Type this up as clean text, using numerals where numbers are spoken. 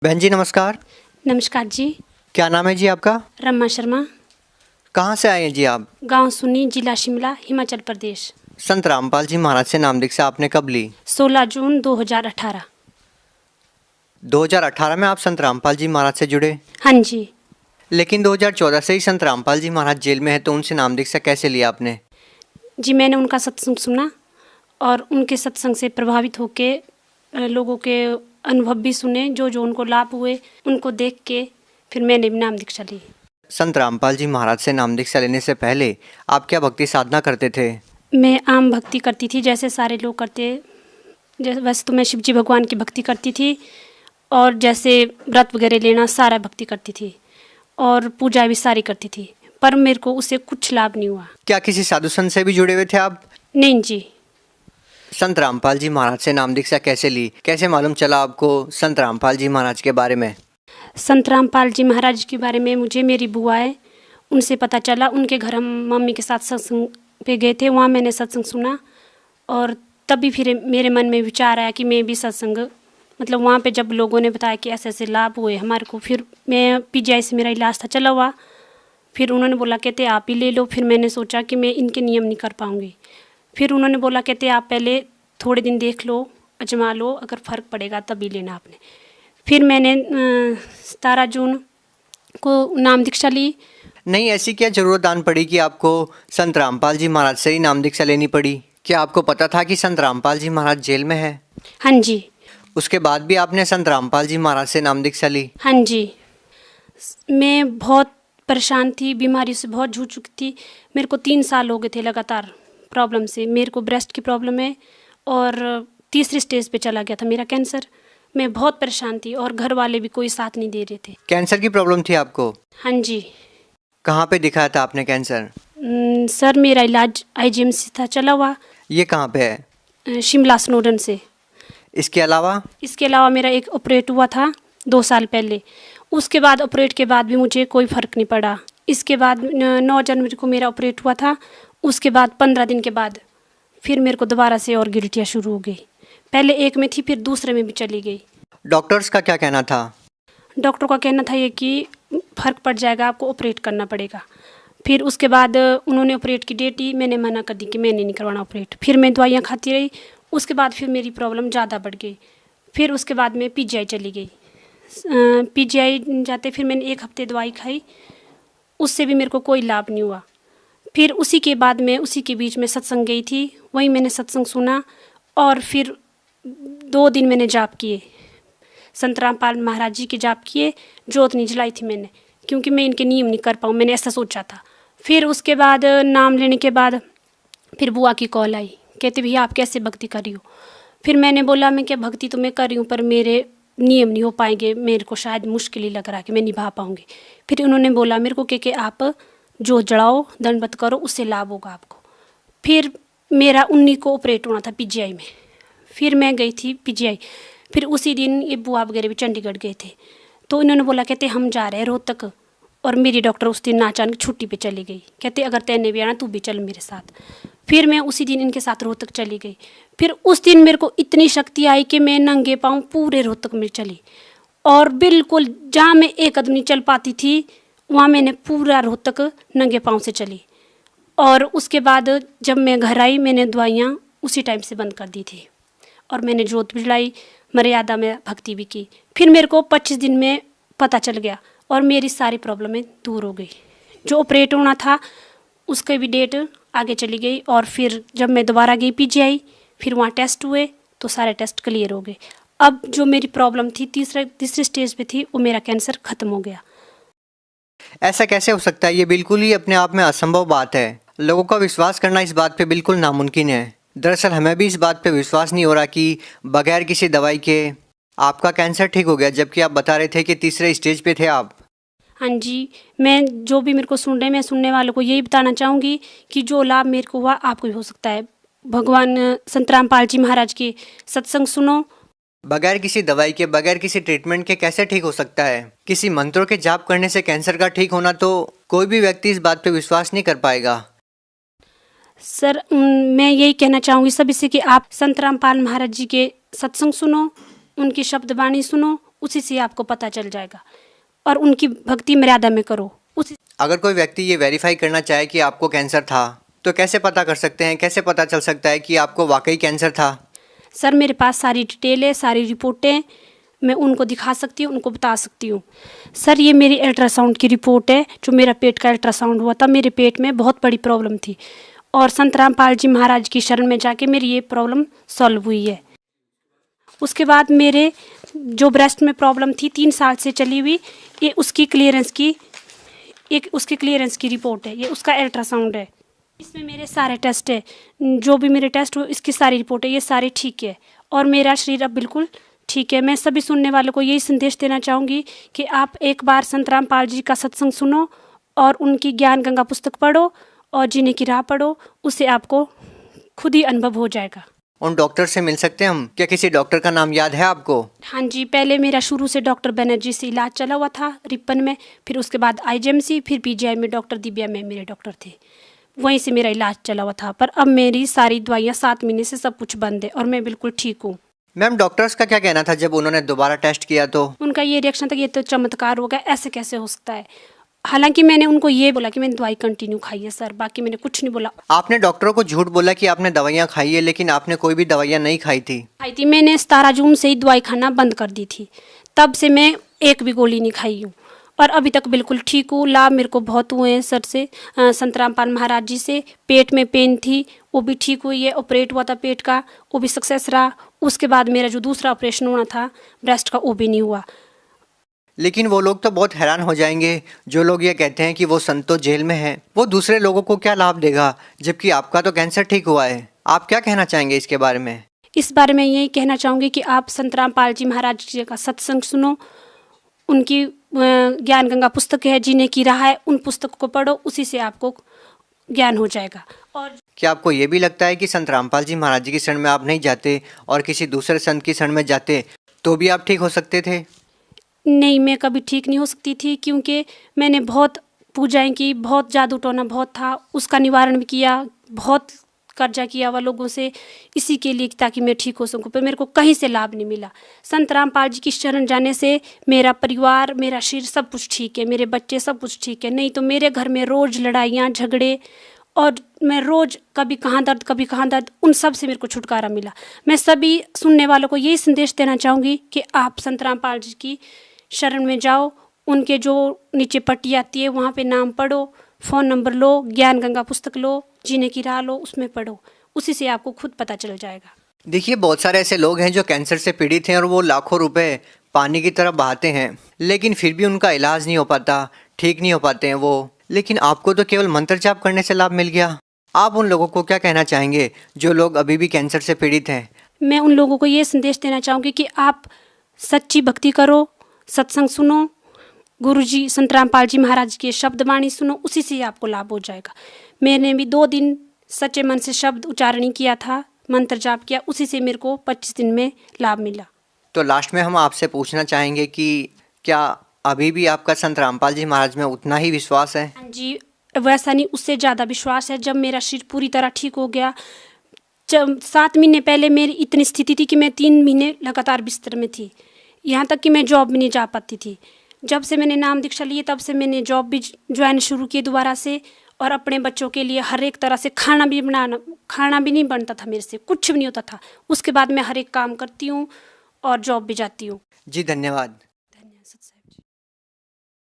बहन जी नमस्कार। नमस्कार जी। क्या नाम है जी आपका? रमा शर्मा। कहाँ से आए हैं जी आप? गांव सुनी, जिला शिमला, हिमाचल प्रदेश। संत रामपाल जी महाराज से नाम दीक्षा आपने कब ली? 16 जून 2018। 2018 में आप संत रामपाल जी महाराज से जुड़े, हाँ जी। लेकिन 2014 से ही संत रामपाल जी महाराज जेल में है, तो उनसे नाम दीक्षा कैसे लिया आपने? जी मैंने उनका सत्संग सुना और उनके सत्संग से प्रभावित होके लोगों के अनुभव भी सुने, जो जो उनको लाभ हुए उनको देख के फिर मैंने भी नाम दीक्षा ली। संत रामपाल जी महाराज से नाम दीक्षा लेने से पहले आप क्या भक्ति साधना करते थे? मैं आम भक्ति करती थी, जैसे सारे लोग करते। जैसे वैसे तो मैं शिव जी भगवान की भक्ति करती थी और जैसे व्रत वगैरह लेना सारा भक्ति करती थी और पूजा भी सारी करती थी, पर मेरे को उससे कुछ लाभ नहीं हुआ। क्या किसी साधु संत से भी जुड़े हुए थे आप? नहीं जी। संत रामपाल जी महाराज से नाम दीक्षा कैसे ली? कैसे मालूम चला आपको संत रामपाल जी महाराज के बारे में? संत रामपाल जी महाराज के बारे में मुझे मेरी बुआ है उनसे पता चला। उनके घर हम मम्मी के साथ सत्संग पे गए थे, वहाँ मैंने सत्संग सुना और तभी फिर मेरे मन में विचार आया कि मैं भी सत्संग, मतलब वहाँ पे जब लोगों ने बताया कि ऐसे ऐसे लाभ हुए हमारे को, फिर मैं पीजीआई से मेरा इलाज था चला हुआ, फिर उन्होंने बोला कहते आप ही ले लो। फिर मैंने सोचा कि मैं इनके नियम नहीं कर पाऊँगी। फिर उन्होंने बोला कहते आप पहले थोड़े दिन देख लो, अजमा लो, अगर फ़र्क पड़ेगा तभी लेना आपने। फिर मैंने 17 जून को नाम दीक्षा ली। नहीं, ऐसी क्या जरूरत आन पड़ी कि आपको संत रामपाल जी महाराज से ही नाम दीक्षा लेनी पड़ी? क्या आपको पता था कि संत रामपाल जी महाराज जेल में है? हाँ जी। उसके बाद भी आपने संत रामपाल जी महाराज से नाम दीक्षा ली? हाँ जी। मैं बहुत परेशान थी, बीमारी से बहुत जूझ चुकी थी। मेरे को 3 साल हो गए थे लगातार प्रॉब्लम से। मेरे को ब्रेस्ट की प्रॉब्लम है और तीसरी स्टेज पे चला गया था मेरा कैंसर। मैं बहुत परेशान थी और घर वाले भी कोई साथ नहीं दे रहे थे। कैंसर की प्रॉब्लम थी आपको? हाँ जी। कहाँ पे दिखाया था आपने कैंसर? सर मेरा इलाज आईजीएमसी था चला हुआ। ये कहाँ पे है? शिमला स्नोडन से। इसके अलावा? इसके अलावा मेरा एक ऑपरेट हुआ था 2 साल पहले। उसके बाद ऑपरेट के बाद भी मुझे कोई फ़र्क नहीं पड़ा। इसके बाद 9 जनवरी को मेरा ऑपरेट हुआ था। उसके बाद 15 दिन के बाद फिर मेरे को दोबारा से और गिल्टियाँ शुरू हो गई। पहले एक में थी, फिर दूसरे में भी चली गई। डॉक्टर्स का क्या कहना था? डॉक्टर का कहना था ये कि फ़र्क पड़ जाएगा, आपको ऑपरेट करना पड़ेगा। फिर उसके बाद उन्होंने ऑपरेट की डेट दी, मैंने मना कर दी कि मैंने नहीं करवाना ऑपरेट। फिर मैं दवाइयाँ खाती रही। उसके बाद फिर मेरी प्रॉब्लम ज़्यादा बढ़ गई। फिर उसके बाद मैं पीजीआई चली गई। पीजीआई जाते फिर मैंने 1 हफ्ते दवाई खाई, उससे भी मेरे को कोई लाभ नहीं हुआ। फिर उसी के बाद मैं उसी के बीच में सत्संग गई थी, वहीं मैंने सत्संग सुना और फिर 2 दिन मैंने जाप किए, संत रामपाल महाराज जी के जाप किए। जोत नहीं जलाई थी मैंने, क्योंकि मैं इनके नियम नहीं कर पाऊँ, मैंने ऐसा सोचा था। फिर उसके बाद नाम लेने के बाद फिर बुआ की कॉल आई, कहते भैया आप कैसे भक्ति कर रही हो? फिर मैंने बोला मैं क्या भक्ति तो मैं कर रही हूँ, पर मेरे नियम नहीं हो पाएंगे, मेरे को शायद मुश्किल ही लग रहा है कि मैं निभा पाऊँगी। फिर उन्होंने बोला मेरे को कि आप जो जड़ाओ, दंडवत करो, उससे लाभ होगा आपको। फिर मेरा 19 को ऑपरेट होना था पीजीआई में। फिर मैं गई थी पीजीआई। फिर उसी दिन ये बुआ वगैरह भी चंडीगढ़ गए थे, तो इन्होंने बोला कहते हम जा रहे हैं रोहतक। और मेरी डॉक्टर उस दिन अचानक छुट्टी पे चली गई, कहते अगर तैने भी आना तू भी चल मेरे साथ। फिर मैं उसी दिन इनके साथ रोहतक चली गई। फिर उस दिन मेरे को इतनी शक्ति आई कि मैं नंगे पाँव पूरे रोहतक में चली, और बिल्कुल जहाँ मैं एक कदम नहीं चल पाती थी वहाँ मैंने पूरा रोहतक नंगे पाँव से चली। और उसके बाद जब मैं घर आई मैंने दवाइयाँ उसी टाइम से बंद कर दी थी और मैंने जोत भी जलाई, मर्यादा में भक्ति भी की। फिर मेरे को 25 दिन में पता चल गया और मेरी सारी प्रॉब्लमें दूर हो गई। जो ऑपरेट होना था उसकी भी डेट आगे चली गई। और फिर जब मैं दोबारा गई पीजीआई, फिर वहाँ टेस्ट हुए तो सारे टेस्ट क्लियर हो गए। अब जो मेरी प्रॉब्लम थी तीसरी स्टेज पे थी, वो मेरा कैंसर ख़त्म हो गया। ऐसा कैसे हो सकता है? ये बिल्कुल ही अपने आप में असंभव बात है। लोगों का विश्वास करना इस बात पे बिल्कुल नामुमकिन है। दरअसल हमें भी इस बात पे विश्वास नहीं हो रहा कि बगैर किसी दवाई के आपका कैंसर ठीक हो गया, जबकि आप बता रहे थे कि तीसरे स्टेज पे थे आप। हाँ जी, मैं जो भी मेरे को सुन रहे हैं, मैं सुनने वालों को यही बताना चाहूँगी कि जो लाभ मेरे को हुआ आपको भी हो सकता है। भगवान संत रामपाल जी महाराज के सत्संग सुनो। बगैर किसी दवाई के, बगैर किसी ट्रीटमेंट के कैसे ठीक हो सकता है? किसी मंत्रों के जाप करने से कैंसर का ठीक होना, तो कोई भी व्यक्ति इस बात पे विश्वास नहीं कर पाएगा। सर मैं यही कहना चाहूँगी सभी से कि आप संत रामपाल महाराज जी के सत्संग सुनो, उनकी शब्द वाणी सुनो, उसी से आपको पता चल जाएगा। और उनकी भक्ति मर्यादा में करो उसी। अगर कोई व्यक्ति ये वेरीफाई करना चाहे कि आपको कैंसर था तो कैसे पता कर सकते हैं, कैसे पता चल सकता है कि आपको वाकई कैंसर था? सर मेरे पास सारी डिटेल है, सारी रिपोर्टें मैं उनको दिखा सकती हूँ, उनको बता सकती हूँ। सर ये मेरी अल्ट्रासाउंड की रिपोर्ट है, जो मेरा पेट का अल्ट्रासाउंड हुआ था। मेरे पेट में बहुत बड़ी प्रॉब्लम थी और संत रामपाल जी महाराज की शरण में जाके मेरी ये प्रॉब्लम सॉल्व हुई है। उसके बाद मेरे जो ब्रेस्ट में प्रॉब्लम थी 3 साल से चली हुई, ये उसकी क्लियरेंस की रिपोर्ट है, ये उसका अल्ट्रासाउंड है। इसमें मेरे सारे टेस्ट है, जो भी मेरे टेस्ट हुए इसकी सारी रिपोर्ट है, ये सारी ठीक है और मेरा शरीर अब बिल्कुल ठीक है। मैं सभी सुनने वालों को यही संदेश देना चाहूँगी कि आप एक बार संत रामपाल जी का सत्संग सुनो और उनकी ज्ञान गंगा पुस्तक पढ़ो और जीने की राह पढ़ो, उससे आपको खुद ही अनुभव हो जाएगा। उन डॉक्टर से मिल सकते हैं हम? क्या किसी डॉक्टर का नाम याद है आपको? हाँ जी, पहले मेरा शुरू से डॉक्टर बनर्जी से इलाज चला हुआ था रिपन में, फिर उसके बाद आईजीएमसी, फिर पीजीआई में डॉक्टर दिव्या में मेरे डॉक्टर थे, वहीं से मेरा इलाज चला हुआ था। पर अब मेरी सारी दवाइयाँ 7 महीने से सब कुछ बंद है और मैं बिल्कुल ठीक हूँ। मैम डॉक्टर्स का क्या कहना था जब उन्होंने दोबारा टेस्ट किया तो? उनका ये रिएक्शन था कि ये तो चमत्कार हो गया, ऐसे कैसे हो सकता है। हालांकि मैंने उनको ये बोला कि मैंने दवाई कंटिन्यू खाई है सर, बाकी मैंने कुछ नहीं बोला। आपने डॉक्टरों को झूठ बोला कि आपने दवाइयाँ खाई है, लेकिन आपने कोई भी दवाइयाँ नहीं खाई थी। मैंने 17 जून से ही दवाई खाना बंद कर दी थी, तब से मैं एक भी गोली नहीं खाई हूँ और अभी तक बिल्कुल ठीक हूँ। लाभ मेरे को बहुत हुए हैं सर से, संत रामपाल महाराज जी से। पेट में पेन थी वो भी ठीक हुई है, ऑपरेट हुआ था पेट का, वो भी सक्सेस रहा। उसके बाद मेरा जो दूसरा ऑपरेशन होना था ब्रेस्ट का, वो भी नहीं हुआ। लेकिन वो लोग तो बहुत हैरान हो जाएंगे जो लोग ये कहते हैं कि वो संत तो जेल में है, वो दूसरे लोगों को क्या लाभ देगा, जबकि आपका तो कैंसर ठीक हुआ है। आप क्या कहना चाहेंगे इसके बारे में? इस बारे में यही कहना चाहूँगी कि आप संत रामपाल जी महाराज जी का सत्संग सुनो, उनकी ज्ञान गंगा पुस्तक है, जीने की राह है, उन पुस्तक को पढ़ो, उसी से आपको ज्ञान हो जाएगा। और क्या आपको ये भी लगता है कि संत रामपाल जी महाराज जी की शरण में आप नहीं जाते और किसी दूसरे संत की शरण में जाते तो भी आप ठीक हो सकते थे? नहीं, मैं कभी ठीक नहीं हो सकती थी, क्योंकि मैंने बहुत पूजाएं की, बहुत जादू टोना बहुत था, उसका निवारण भी किया, बहुत कर्जा किया हुआ लोगों से इसी के लिए ताकि मैं ठीक हो सकूं, पर मेरे को कहीं से लाभ नहीं मिला। संत रामपाल जी की शरण जाने से मेरा परिवार, मेरा शरीर सब कुछ ठीक है, मेरे बच्चे सब कुछ ठीक है। नहीं तो मेरे घर में रोज़ लड़ाइयाँ झगड़े और मैं रोज़ कभी कहाँ दर्द कभी कहाँ दर्द, उन सब से मेरे को छुटकारा मिला। मैं सभी सुनने वालों को यही संदेश देना चाहूँगी कि आप संत रामपाल जी की शरण में जाओ, उनके जो नीचे पट्टी आती है वहाँ पे नाम पढ़ो, फ़ोन नंबर लो, ज्ञान गंगा पुस्तक लो, जीने की राह लो, उसमें पढ़ो, उसी से आपको खुद पता चल जाएगा। देखिए बहुत सारे ऐसे लोग हैं जो कैंसर से पीड़ित हैं और वो लाखों रुपए पानी की तरह बहाते हैं, लेकिन फिर भी उनका इलाज नहीं हो पाता, ठीक नहीं हो पाते हैं वो। लेकिन आपको तो केवल मंत्र जाप करने से लाभ मिल गया। आप उन लोगों को क्या कहना चाहेंगे जो लोग अभी भी कैंसर से पीड़ित हैं? मैं उन लोगों को ये संदेश देना चाहूँगी कि आप सच्ची भक्ति करो, सत्संग सुनो, गुरुजी संत रामपाल जी महाराज के शब्द वाणी सुनो, उसी से आपको लाभ हो जाएगा। मैंने भी 2 दिन सच्चे मन से शब्द उच्चारण किया था, मंत्र जाप किया, उसी से मेरे को 25 दिन में लाभ मिला। तो लास्ट में हम आपसे पूछना चाहेंगे कि क्या अभी भी आपका संत रामपाल जी महाराज में उतना ही विश्वास है? हाँ जी, वैसा नहीं, उससे ज़्यादा विश्वास है। जब मेरा शरीर पूरी तरह ठीक हो गया, जब 7 महीने पहले मेरी इतनी स्थिति थी कि मैं 3 महीने लगातार बिस्तर में थी, यहाँ तक कि मैं जॉब भी नहीं जा पाती थी। जब से मैंने नाम दीक्षा ली तब से मैंने जॉब भी ज्वाइन शुरू की दोबारा से, और अपने बच्चों के लिए हर एक तरह से खाना भी नहीं बनता था मेरे से, कुछ भी नहीं होता था। उसके बाद मैं हर एक काम करती हूँ और जॉब भी जाती हूँ। जी धन्यवाद।